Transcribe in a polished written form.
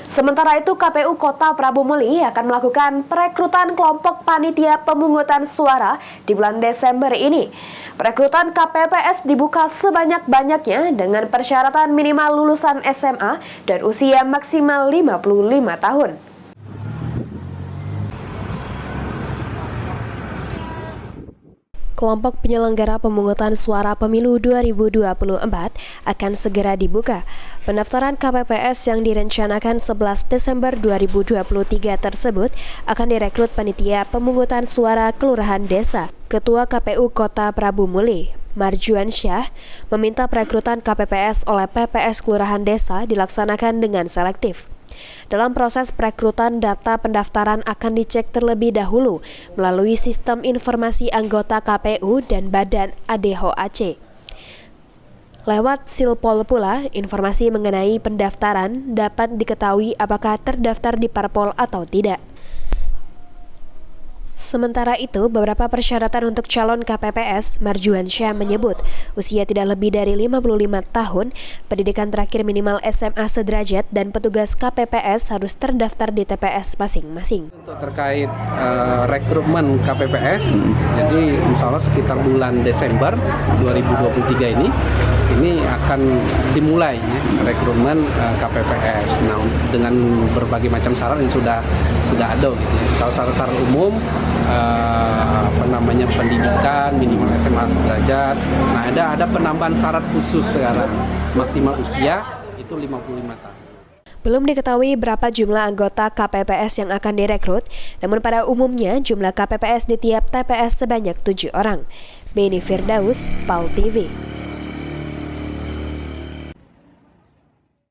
Sementara itu, KPU Kota Prabu Muli akan melakukan perekrutan kelompok panitia pemungutan suara di bulan Desember ini. Perekrutan KPPS dibuka sebanyak-banyaknya dengan persyaratan minimal lulusan SMA dan usia maksimal 55 tahun. Kelompok penyelenggara pemungutan suara pemilu 2024 akan segera dibuka. Pendaftaran KPPS yang direncanakan 11 Desember 2023 tersebut akan direkrut panitia pemungutan suara kelurahan desa. Ketua KPU Kota Prabu Muli, Marjuan Syah, meminta perekrutan KPPS oleh PPS Kelurahan Desa dilaksanakan dengan selektif. Dalam proses perekrutan, data pendaftaran akan dicek terlebih dahulu melalui sistem informasi anggota KPU dan Badan ADHOAC. Lewat Silpol pula, informasi mengenai pendaftaran dapat diketahui apakah terdaftar di parpol atau tidak. Sementara itu, beberapa persyaratan untuk calon KPPS, Marjuan Syah menyebut usia tidak lebih dari 55 tahun, pendidikan terakhir minimal SMA sederajat, dan petugas KPPS harus terdaftar di TPS masing-masing. Untuk terkait rekrutmen KPPS, jadi insya Allah sekitar bulan Desember 2023 ini akan dimulai ya, rekrutmen KPPS. Nah, dengan berbagai macam syarat yang sudah ada. Kalau syarat-syarat umum, pendidikan minimal SMA sederajat. Nah, ada penambahan syarat khusus sekarang, maksimal usia itu 55 tahun. Belum diketahui berapa jumlah anggota KPPS yang akan direkrut, namun pada umumnya jumlah KPPS di tiap TPS sebanyak 7 orang. Beni Firdaus, PAL TV.